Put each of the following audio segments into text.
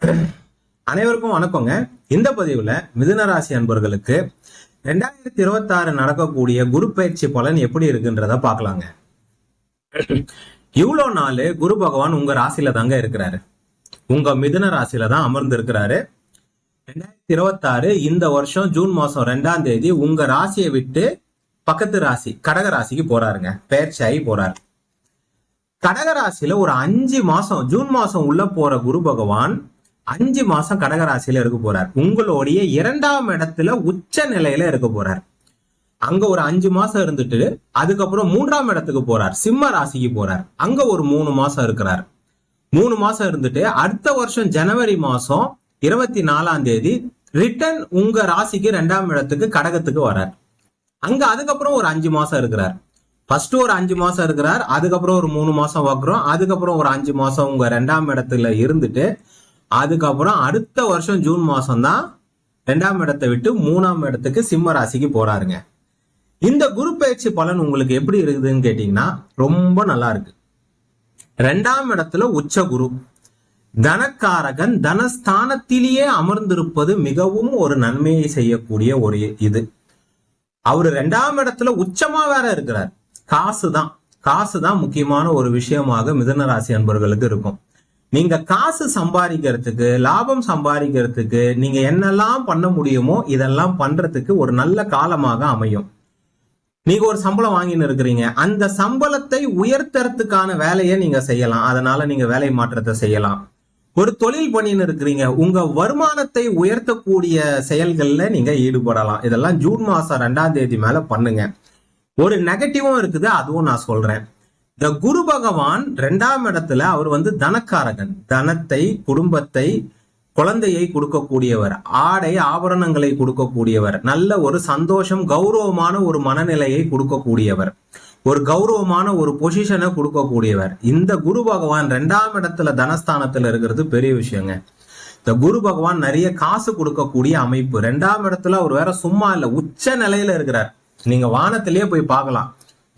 அனைவருக்கும் வணக்கங்க. இந்த பதிவுல மிதுன ராசி அன்பர்களுக்கு 2026 நடக்கக்கூடிய குரு பயிற்சி பலன் எப்படி இருக்குன்றத பாக்கலாங்க. இவ்வளவு நாள் குரு பகவான் உங்க ராசியில தாங்க இருக்கிறாரு. உங்க மிதுன ராசியில தான் அமர்ந்து இருக்கிறாரு. 2026 இந்த வருஷம் ஜூன் மாசம் 2ஆம் தேதி உங்க ராசியை விட்டு பக்கத்து ராசி கடக ராசிக்கு போறாருங்க. பெயர்ச்சியாகி போறாரு. கடகராசியில ஒரு 5 மாசம் ஜூன் மாசம் உள்ள போற குரு பகவான் 5 மாசம் கடகராசியில இருக்க போறார். உங்களுடைய 2ஆம் இடத்துல உச்ச நிலையில இருக்க போறார். அங்க ஒரு 5 மாசம் இருந்துட்டு அதுக்கப்புறம் 3ஆம் இடத்துக்கு போறார். சிம்ம ராசிக்கு போறார். அங்க ஒரு 3 மாசம் இருக்கிறார். 3 மாசம் இருந்துட்டு அடுத்த வருஷம் ஜனவரி மாசம் 24ஆம் தேதி ரிட்டர்ன் உங்க ராசிக்கு 2ஆம் இடத்துக்கு கடகத்துக்கு வரார். அங்க அதுக்கப்புறம் ஒரு 5 மாசம் இருக்கிறார். ஃபர்ஸ்ட் ஒரு 5 மாசம் இருக்கிறார். அதுக்கப்புறம் ஒரு 3 மாசம் வக்கிறோம். அதுக்கப்புறம் ஒரு 5 மாசம் உங்க 2ஆம் இடத்துல இருந்துட்டு அதுக்கப்புறம் அடுத்த வருஷம் ஜூன் மாசம் தான் 2ஆம் இடத்தை விட்டு 3ஆம் இடத்துக்கு சிம்ம ராசிக்கு போறாருங்க. இந்த குரு பயிற்சி பலன் உங்களுக்கு எப்படி இருக்குதுன்னு கேட்டீங்கன்னா ரொம்ப நல்லா இருக்கு. 2ஆம் இடத்துல உச்ச குரு, தனக்காரகன் தனஸ்தானத்திலேயே அமர்ந்திருப்பது மிகவும் ஒரு நன்மையை செய்யக்கூடிய ஒரு இது. அவரு 2ஆம் இடத்துல உச்சமா வேற இருக்கிறார். காசுதான் முக்கியமான ஒரு விஷயமாக மிதுன ராசி அன்பர்களுக்கு இருக்கும். நீங்க காசு சம்பாதிக்கிறதுக்கு, லாபம் சம்பாதிக்கிறதுக்கு நீங்க என்னெல்லாம் பண்ண முடியுமோ இதெல்லாம் பண்றதுக்கு ஒரு நல்ல காலமாக அமையும். நீங்க ஒரு சம்பளம் வாங்கின்னு இருக்கிறீங்க. அந்த சம்பளத்தை உயர்த்துறதுக்கான வேலையை நீங்க செய்யலாம். அதனால நீங்க வேலை மாற்றத்தை செய்யலாம். ஒரு தொழில் பண்ணின்னு இருக்கிறீங்க. உங்க வருமானத்தை உயர்த்தக்கூடிய செயல்கள்ல நீங்க ஈடுபடலாம். இதெல்லாம் ஜூன் மாசம் 2ஆம் தேதி மேல பண்ணுங்க. ஒரு நெகட்டிவும் இருக்குது, அதுவும் நான் சொல்றேன். இந்த குரு பகவான் 2ஆம் இடத்துல அவர் தனக்காரகன். தனத்தை, குடும்பத்தை, குழந்தையை கொடுக்கக்கூடியவர், ஆடை ஆபரணங்களை கொடுக்கக்கூடியவர், நல்ல ஒரு சந்தோஷம், கௌரவமான ஒரு மனநிலையை கொடுக்கக்கூடியவர், ஒரு கௌரவமான ஒரு பொசிஷனை கொடுக்கக்கூடியவர். இந்த குரு பகவான் 2ஆம் இடத்துல தனஸ்தானத்துல இருக்கிறது பெரிய விஷயங்க. இந்த குரு பகவான் நிறைய காசு கொடுக்கக்கூடிய அமைப்பு. 2ஆம் இடத்துல அவர் வேற சும்மா இல்ல, உச்ச நிலையில இருக்கிறார். நீங்க வானத்திலேயே போய் பார்க்கலாம்.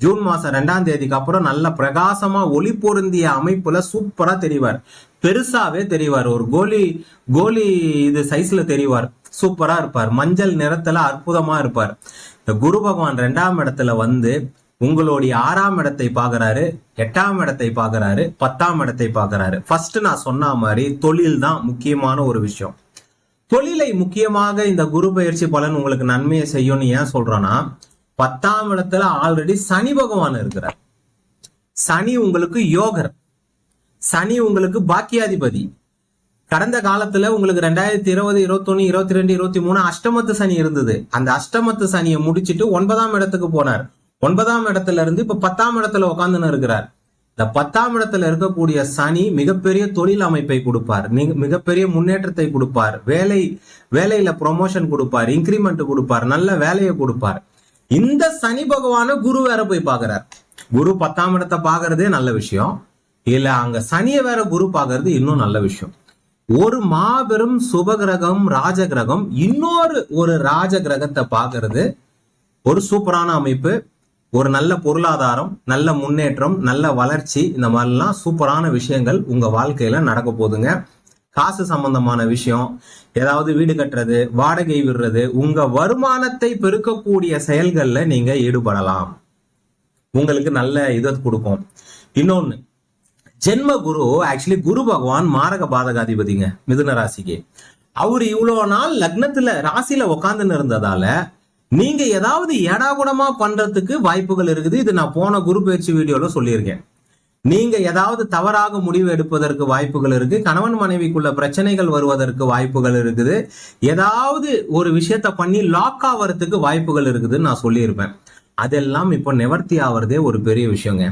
ஜூன் மாசம் 2ஆம் தேதிக்கு அப்புறம் நல்ல பிரகாசமா ஒளி பொருந்திய அமைப்புல சூப்பரா தெரிவார். பெருசாவே தெரிவார். ஒரு கோலி இது சைஸ்ல தெரிவார். சூப்பரா இருப்பார். மஞ்சள் நிறத்துல அற்புதமா இருப்பார். இந்த குரு பகவான் 2ஆம் இடத்துல உங்களுடைய 6ஆம் இடத்தை பாக்குறாரு, 8ஆம் இடத்தை பாக்குறாரு, 10ஆம் இடத்தை பாக்குறாரு. ஃபர்ஸ்ட் நான் சொன்ன மாதிரி தொழில் தான் முக்கியமான ஒரு விஷயம். தொழிலை முக்கியமாக இந்த குரு பயிற்சி பலன் உங்களுக்கு நன்மையை செய்யும்னு ஏன் சொல்றோம்னா, 10ஆம் இடத்துல ஆல்ரெடி சனி பகவான் இருக்கிறார். சனி உங்களுக்கு யோகர், சனி உங்களுக்கு பாக்கியாதிபதி. கடந்த காலத்துல உங்களுக்கு 2020, 21, 22, 23 அஷ்டமத்து சனி இருந்தது. அந்த அஷ்டமத்து சனியை முடிச்சிட்டு 9ஆம் இடத்துக்கு போனார். 9ஆம் இடத்துல இருந்து இப்ப 10ஆம் இடத்துல உட்காந்துன்னு இருக்கிறார். இந்த 10ஆம் இடத்துல இருக்கக்கூடிய சனி மிகப்பெரிய தொழில் அமைப்பை கொடுப்பார், மிகப்பெரிய முன்னேற்றத்தை கொடுப்பார், வேலையில ப்ரொமோஷன் கொடுப்பார், இன்கிரிமெண்ட் கொடுப்பார், நல்ல வேலையை கொடுப்பார். இந்த சனி பகவான குரு வேற போய் பாக்குறார். குரு 10ஆம் இடத்தை பாக்குறதே நல்ல விஷயம். இல்ல அங்க சனியை வேற குரு பாக்குறது இன்னும் நல்ல விஷயம். ஒரு மாபெரும் சுபகிரகம், ராஜகிரகம் இன்னொரு ராஜ கிரகத்தை பாக்குறது ஒரு சூப்பரான அமைப்பு. ஒரு நல்ல பொருளாதாரம், நல்ல முன்னேற்றம், நல்ல வளர்ச்சி, இந்த மாதிரிலாம் சூப்பரான விஷயங்கள் உங்க வாழ்க்கையில நடக்க போகுதுங்க. காசு சம்பந்தமான விஷயம், ஏதாவது வீடு கட்டுறது, வாடகை விடுறது, உங்க வருமானத்தை பெருக்கக்கூடிய செயல்கள்ல நீங்க ஈடுபடலாம். உங்களுக்கு நல்ல இதை கொடுக்கும். இன்னொன்னு, ஜென்ம குரு ஆக்சுவலி குரு பகவான் மாரக பாதகாதிபதிங்க மிதுன ராசிக்கு. அவரு இவ்வளவு நாள் லக்னத்துல ராசியில உக்காந்துன்னு இருந்ததால நீங்க ஏதாவது எடாகுடமா பண்றதுக்கு வாய்ப்புகள் இருக்குது. இது நான் போன குரு பயிற்சி வீடியோல சொல்லியிருக்கேன். நீங்க ஏதாவது தவறாக முடிவு எடுப்பதற்கு வாய்ப்புகள் இருக்கு. கணவன் மனைவிக்குள்ள பிரச்சனைகள் வருவதற்கு வாய்ப்புகள் இருக்குது. ஏதாவது ஒரு விஷயத்த பண்ணி லாக் ஆவறதுக்கு வாய்ப்புகள் இருக்குதுன்னு நான் சொல்லியிருப்பேன். அதெல்லாம் இப்போ நிவர்த்தி ஆவறதே ஒரு பெரிய விஷயங்க.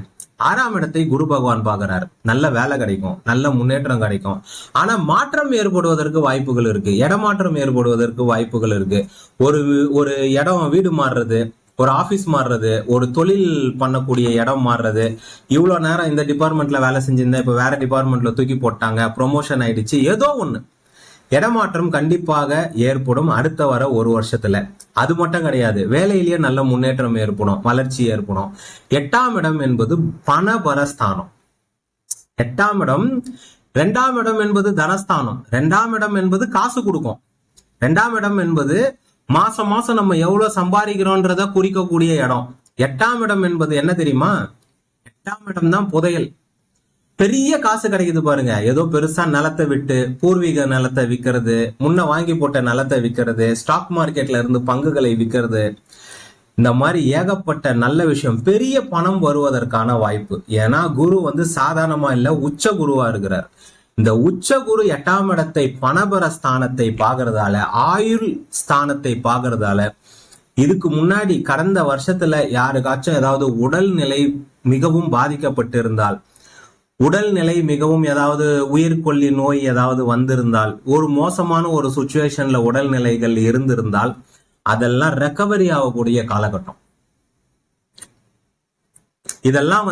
6ஆம் இடத்தை குரு பகவான் பாக்குறாரு. நல்ல வேலை கிடைக்கும், நல்ல முன்னேற்றம் கிடைக்கும். ஆனா மாற்றம் ஏற்படுவதற்கு வாய்ப்புகள் இருக்கு. இடமாற்றம் ஏற்படுவதற்கு வாய்ப்புகள் இருக்கு. ஒரு இடம், வீடு மாறுறது, ஒரு ஆபீஸ் மாறுறது, ஒரு தொழில் பண்ணக்கூடிய இடம் மாறுறது. இவ்வளவு நேரம் இந்த டிபார்ட்மெண்ட்ல வேலை செஞ்சிருந்தேன், இப்ப வேற டிபார்ட்மெண்ட்ல தூக்கி போட்டாங்க, ப்ரொமோஷன் ஆயிடுச்சு, ஏதோ ஒண்ணு. இடமாற்றம் கண்டிப்பாக ஏற்படும் அடுத்த வர ஒரு வருஷத்துல. அது மட்டும் கிடையாது, வேலையிலேயே நல்ல முன்னேற்றம் ஏற்படும், வளர்ச்சி ஏற்படும். 8ஆம் இடம் என்பது பணபரஸ்தானம். 8ஆம் இடம் ரெண்டாம் இடம் என்பது தனஸ்தானம். ரெண்டாம் இடம் என்பது காசு கொடுக்கும். ரெண்டாம் இடம் என்பது மாசம் மாசம் நம்ம எவ்வளவு சம்பாதிக்கிறோன்றத குறிக்கக்கூடிய இடம். எட்டாம் இடம் என்பது என்ன தெரியுமா? எட்டாம் இடம் தான் புதையல். பெரிய காசு கிடைக்குது பாருங்க. ஏதோ பெருசா நிலத்தை விட்டு, பூர்வீக நிலத்தை விற்கிறது, முன்ன வாங்கி போட்ட நிலத்தை விற்கிறது, ஸ்டாக் மார்க்கெட்ல இருந்து பங்குகளை விற்கிறது, இந்த மாதிரி ஏகப்பட்ட நல்ல விஷயம், பெரிய பணம் வருவதற்கான வாய்ப்பு. ஏன்னா குரு சாதாரணமா இல்ல, உச்ச குருவா இருக்கிறார். இந்த உச்ச குரு எட்டாம் இடத்தை பணபர ஸ்தானத்தை பாக்குறதால, ஆயுள் ஸ்தானத்தை பாக்குறதால, இதுக்கு முன்னாடி கடந்த வருஷத்துல யாருக்காச்சும் ஏதாவது உடல்நிலை மிகவும் பாதிக்கப்பட்டிருந்தால், உடல்நிலை மிகவும் ஏதாவது உயிர்கொல்லி நோய் ஏதாவது வந்திருந்தால், ஒரு மோசமான ஒரு சுச்சுவேஷன்ல உடல்நிலைகள் இருந்திருந்தால், அதெல்லாம் ரெக்கவரி ஆகக்கூடிய காலகட்டம். இதெல்லாம்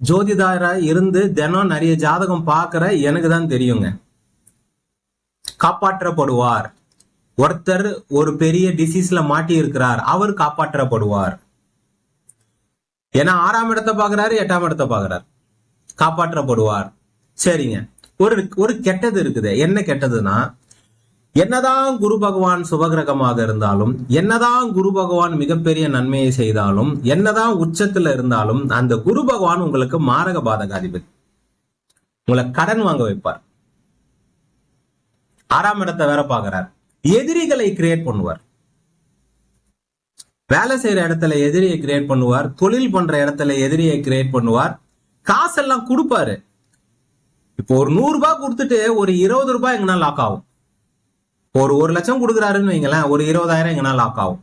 ஜோதிடாரா இருந்து தினம் நிறைய ஜாதகம் பார்க்கிற எனக்கு தான் தெரியுங்க. காப்பாற்றப்படுவார். ஒருத்தர் ஒரு பெரிய டிசீஸ்ல மாட்டி இருக்கிறார், அவர் காப்பாற்றப்படுவார். ஏன்னா 6ஆம் இடத்தை பாக்குறாரு, 8ஆம் இடத்தை பாக்குறாரு, காப்பாற்றப்படுவார். சரிங்க. ஒரு கெட்டது இருக்குது. என்ன கெட்டதுன்னா, என்னதான் குரு பகவான் சுபகிரகமாக இருந்தாலும், என்னதான் குரு பகவான் மிகப்பெரிய நன்மையை செய்தாலும், என்னதான் உச்சத்துல இருந்தாலும், அந்த குரு பகவான் உங்களுக்கு மாரக பாதகாதிபதி. உங்களை கடன் வாங்க வைப்பார். 6ஆம் இடத்தை வேற பாக்குறார். எதிரிகளை கிரியேட் பண்ணுவார். வேலை செய்யற இடத்துல எதிரியை கிரியேட் பண்ணுவார். தொழில் பண்ற இடத்துல எதிரியை கிரியேட் பண்ணுவார். காசெல்லாம் கொடுப்பாரு. இப்போ ஒரு 100 ரூபாய் கொடுத்துட்டு ஒரு 20 ரூபாய் எங்கன்னா லாக் ஆகும். ஒரு 1 லட்சம் கொடுக்குறாருன்னு வைங்களேன், ஒரு 20,000 எங்கன்னா லாக் ஆகும்.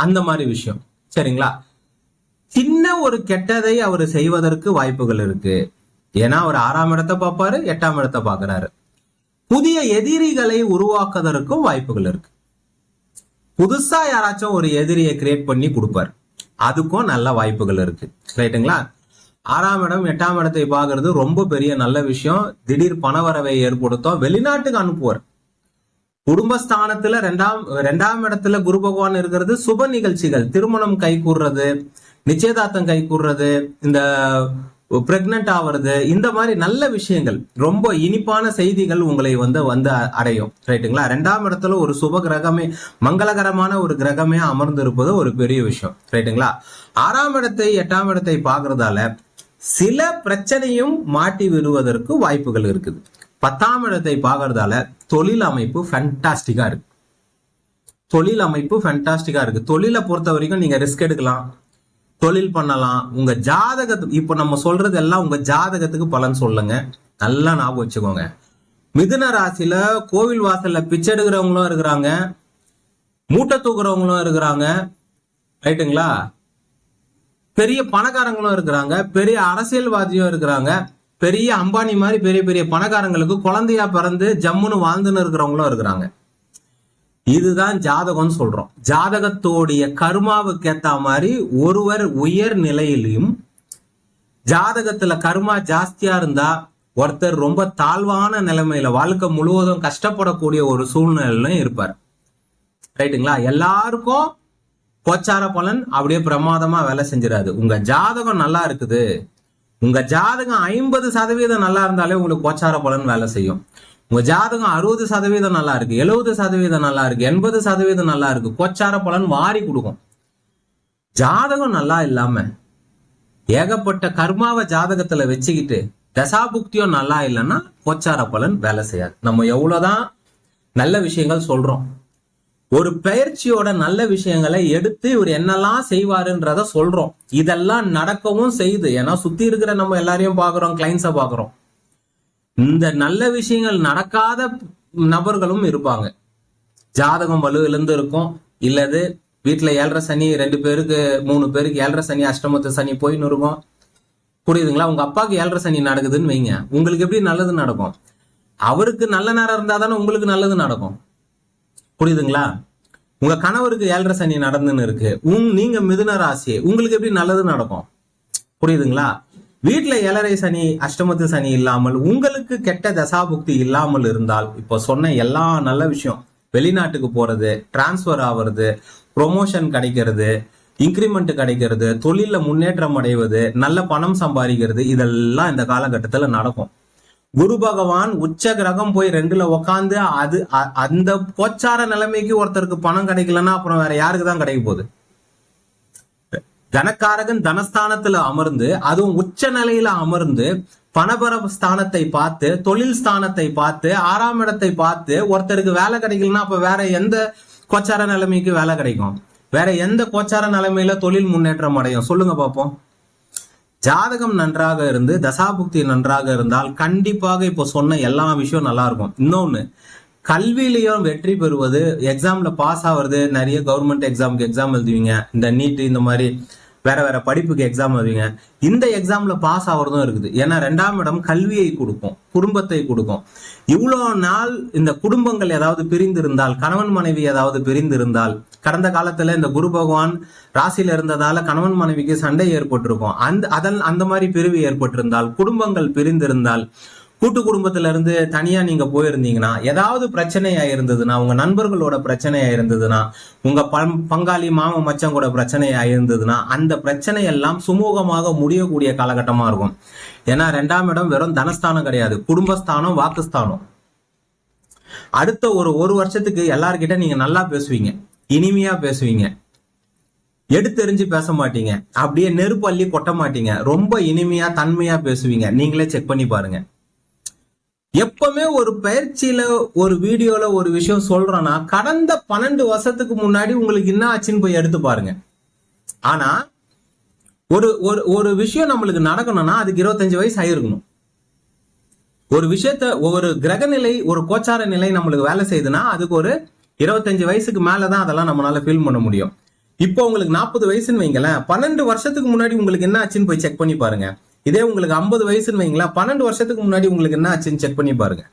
அந்த மாதிரி விஷயம். சரிங்களா? சின்ன ஒரு கெட்டதை அவர் செய்வதற்கு வாய்ப்புகள் இருக்கு. ஏன்னா அவர் 6ஆம் இடத்தை பார்ப்பாரு, 8ஆம் இடத்தை பார்க்கிறாரு. புதிய எதிரிகளை உருவாக்குவதற்கும் வாய்ப்புகள் இருக்கு. புதுசா யாராச்சும் ஒரு எதிரியை கிரியேட் பண்ணி கொடுப்பாரு. அதுக்கும் நல்ல வாய்ப்புகள் இருக்கு. ரைட்டுங்களா? 6ஆம் இடம் 8ஆம் இடத்தை பார்க்கறது ரொம்ப பெரிய நல்ல விஷயம். திடீர் பணவரவை ஏற்படுத்தும். வெளிநாட்டுக்கு அனுப்புவார். குடும்பஸ்தானத்துல ரெண்டாம் இடத்துல குரு பகவான் இருக்கிறது சுப நிகழ்ச்சிகள், திருமணம் கை கூடுறது, நிச்சயதார்த்தம் கை கூடுறது, இந்த பிரெக்னன்ட் ஆவறது, இந்த மாதிரி நல்ல விஷயங்கள், ரொம்ப இனிப்பான செய்திகள் உங்களை வந்து அடையும். ரைட்டுங்களா? 2ஆம் இடத்துல ஒரு சுப கிரகமே, மங்களகரமான ஒரு கிரகமே அமர்ந்து இருப்பது ஒரு பெரிய விஷயம். ரைட்டுங்களா? 6ஆம் இடத்தை 8ஆம் இடத்தை பாக்குறதால சில பிரச்சனையும் மாட்டி விடுவதற்கு வாய்ப்புகள் இருக்குது. 10ஆம் இடத்தை பாக்குறதால தொழில் அமைப்பு ஃபேண்டாஸ்டிக்கா இருக்கு. தொழில் அமைப்பு ஃபேண்டாஸ்டிக்கா இருக்கு. தொழிலை பொறுத்த வரைக்கும் நீங்க ரிஸ்க் எடுக்கலாம், தொழில் பண்ணலாம். உங்க ஜாதகத்துக்கு, இப்ப நம்ம சொல்றது எல்லாம் உங்க ஜாதகத்துக்கு பலன் சொல்லுங்க. நல்லா ஞாபகம் வச்சுக்கோங்க. மிதுன ராசியில கோவில் வாசல்ல பிச்சை எடுக்கிறவங்களும் இருக்கிறாங்க, மூட்டை தூக்குறவங்களும் இருக்கிறாங்க. ரைட்டுங்களா? பெரிய பணக்காரங்களும் இருக்கிறாங்க, பெரிய அரசியல்வாதியும் இருக்கிறாங்க, பெரிய அம்பானி மாதிரி பெரிய பெரிய பணக்காரங்களுக்கு குழந்தையா பிறந்து ஜம்முன்னு வாழ்ந்துன்னு இருக்கிறவங்களும் இருக்கிறாங்க. இதுதான் ஜாதகம் சொல்றோம். ஜாதகத்தோடைய கர்மாவுக்கு ஏத்த மாதிரி ஒருவர் உயர் நிலையிலையும், ஜாதகத்துல கர்மா ஜாஸ்தியா இருந்தா ஒருத்தர் ரொம்ப தாழ்வான நிலைமையில வாழ்க்கை முழுவதும் கஷ்டப்படக்கூடிய ஒரு சூழ்நிலையிலும் இருப்பார். ரைட்டுங்களா? எல்லாருக்கும் கோச்சார பலன் அப்படியே பிரமாதமா வேலை செஞ்சிடாது. உங்க ஜாதகம் நல்லா இருக்குது, உங்க ஜாதகம் 50% நல்லா இருந்தாலே உங்களுக்கு கோச்சார பலன் வேலை செய்யும். உங்க ஜாதகம் 60% நல்லா இருக்கு, 70% நல்லா இருக்கு, 80% நல்லா இருக்கு, கோச்சார பலன் வாரி கொடுக்கும். ஜாதகம் நல்லா இல்லாம ஏகப்பட்ட கர்மாவை ஜாதகத்துல வச்சுக்கிட்டு தசாபுக்தியும் நல்லா இல்லைன்னா கோச்சார பலன் வேலை செய்யாது. நம்ம எவ்வளவுதான் நல்ல விஷயங்கள் சொல்றோம், ஒரு பயிற்சியோட நல்ல விஷயங்களை எடுத்து இவர் என்னெல்லாம் செய்வாருன்றத சொல்றோம். இதெல்லாம் நடக்கவும் செய்யுது. ஏன்னா சுத்தி இருக்கிற நம்ம எல்லாரையும் பாக்குறோம், கிளைண்ட்ஸை பாக்குறோம். இந்த நல்ல விஷயங்கள் நடக்காத நபர்களும் இருப்பாங்க. ஜாதகம் வலுவிலிருந்து இருக்கும், இல்லது வீட்டுல 7.5 சனி 2 பேருக்கு 3 பேருக்கு 7.5 சனி அஷ்டமத்து சனி போயின்னு இருக்கும். புரியுதுங்களா? உங்க அப்பாவுக்கு 7.5 சனி நடக்குதுன்னு வைங்க, உங்களுக்கு எப்படி நல்லது நடக்கும்? அவருக்கு நல்ல நேரம் இருந்தா தானே உங்களுக்கு நல்லது நடக்கும். புரியுதுங்களா? உங்க கணவருக்கு 7.5 சனி நடந்துன்னு இருக்கு, நீங்க மிதுன ராசி, உங்களுக்கு எப்படி நல்லது நடக்கும்? புரியுதுங்களா? வீட்டுல 7.5 சனி அஷ்டமத்து சனி இல்லாமல், உங்களுக்கு கெட்ட தசாபுக்தி இல்லாமல் இருந்தால், இப்போ சொன்ன எல்லா நல்ல விஷயம், வெளிநாட்டுக்கு போறது, டிரான்ஸ்பர் ஆகிறது, ப்ரொமோஷன் கிடைக்கிறது, இன்கிரிமெண்ட் கிடைக்கிறது, தொழில முன்னேற்றம் அடைவது, நல்ல பணம் சம்பாதிக்கிறது, இதெல்லாம் இந்த காலகட்டத்துல நடக்கும். குரு பகவான் உச்ச கிரகம் போய் 2ல உக்காந்து அந்த கோச்சார நிலைமைக்கு ஒருத்தருக்கு பணம் கிடைக்கலன்னா அப்புறம் வேற யாருக்கு தான் கிடைக்க போகுது? தனக்காரகன் தனஸ்தானத்துல அமர்ந்து, அதுவும் உச்ச நிலையில அமர்ந்து பணபர ஸ்தானத்தை பார்த்து, தொழில் ஸ்தானத்தை பார்த்து, 6ஆம் இடத்தை பார்த்து ஒருத்தருக்கு வேலை கிடைக்கலன்னா அப்ப வேற எந்த கோச்சார நிலைமைக்கு வேலை கிடைக்கும்? வேற எந்த கோச்சார நிலைமையில தொழில் முன்னேற்றம் அடையும்? சொல்லுங்க பார்ப்போம். ஜாதகம் நன்றாக இருந்து தசாபுக்தி நன்றாக இருந்தால் கண்டிப்பாக இப்போ சொன்ன எல்லா விஷயம் நல்லா இருக்கும். இன்னொன்னு, கல்வியிலையும் வெற்றி பெறுவது, எக்ஸாம்ல பாஸ் ஆகுறது, நிறைய கவர்மெண்ட் எக்ஸாமுக்கு எக்ஸாம் எழுதுவீங்க, இந்த நீட் இந்த மாதிரி வேற வேற படிப்புக்கு எக்ஸாம் எழுதுவீங்க, இந்த எக்ஸாம்ல பாஸ் ஆகுறதும் இருக்குது. ஏன்னா 2ஆம் இடம் கல்வியை கொடுக்கும், குடும்பத்தை கொடுக்கும். இவ்வளவு நாள் இந்த குடும்பங்கள் ஏதாவது பிரிந்திருந்தால், கணவன் மனைவி ஏதாவது பிரிந்திருந்தால், கடந்த காலத்துல இந்த குரு பகவான் ராசியில இருந்ததால கணவன் மனைவிக்கு சண்டை ஏற்பட்டிருக்கும். அந்த மாதிரி பிரிவு ஏற்பட்டிருந்தால், குடும்பங்கள் பிரிந்திருந்தால், கூட்டு குடும்பத்துல இருந்து தனியா நீங்க போயிருந்தீங்கன்னா, ஏதாவது பிரச்சனையா இருந்ததுன்னா, உங்க நண்பர்களோட பிரச்சனையா இருந்ததுன்னா, உங்க பங்காளி மாம மச்சம் கூட பிரச்சனையா இருந்ததுன்னா, அந்த பிரச்சனை எல்லாம் சுமூகமாக முடியக்கூடிய காலகட்டமா இருக்கும். ஏன்னா 2ஆம் இடம் வெறும் தனஸ்தானம் கிடையாது, குடும்பஸ்தானம், வாக்குஸ்தானம். அடுத்த ஒரு வருஷத்துக்கு எல்லார்கிட்ட நீங்க நல்லா பேசுவீங்க, இனிமையா பேசுவீங்க, எடுத்தெறிஞ்சு பேச மாட்டீங்க, அப்படியே நெருப்பு அள்ளி கொட்ட மாட்டீங்க, ரொம்ப இனிமையா தன்மையா பேசுவீங்க. நீங்களே செக் பண்ணி பாருங்க. எப்பவுமே ஒரு பயிற்சியில ஒரு வீடியோல ஒரு விஷயம் சொல்றோம்னா, கடந்த 12 வருஷத்துக்கு முன்னாடி உங்களுக்கு என்ன ஆச்சுன்னு போய் எடுத்து பாருங்க. ஆனா ஒரு விஷயம் நம்மளுக்கு நடக்கணும்னா அதுக்கு 25 வயசு ஆயிருக்கணும். ஒரு விஷயத்த, ஒரு கிரக நிலை, ஒரு கோச்சார நிலை நம்மளுக்கு வேலை செய்யுதுன்னா அதுக்கு ஒரு 25 வயசுக்கு மேலதான் அதெல்லாம் நம்மளால ஃபீல் பண்ண முடியும். இப்போ உங்களுக்கு 40 வயசுன்னு வைங்களேன், 12 வருஷத்துக்கு முன்னாடி உங்களுக்கு என்ன ஆச்சுன்னு போய் செக் பண்ணி பாருங்க. இதே உங்களுக்கு 50 வயசுன்னு வைங்களேன், 12 வருஷத்துக்கு முன்னாடி உங்களுக்கு என்ன ஆச்சுன்னு செக் பண்ணி பாருங்க.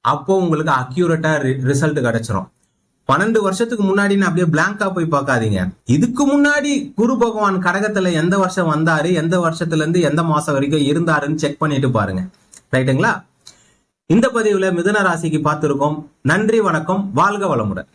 அப்போ உங்களுக்கு அக்யூரேட்டா ரிசல்ட் கிடைச்சிரும். 12 வருஷத்துக்கு முன்னாடின்னு அப்படியே பிளாங்கா போய் பார்க்காதீங்க. இதுக்கு முன்னாடி குரு பகவான் கடகத்துல எந்த வருஷம் வந்தாரு, எந்த வருஷத்துல இருந்து எந்த மாசம் வரைக்கும் இருந்தாருன்னு செக் பண்ணிட்டு பாருங்க. ரைட்டுங்களா? இந்த பதிவுல மிதுன ராசிக்கு பார்த்திருக்கோம். நன்றி, வணக்கம், வாழ்க வளமுடன்.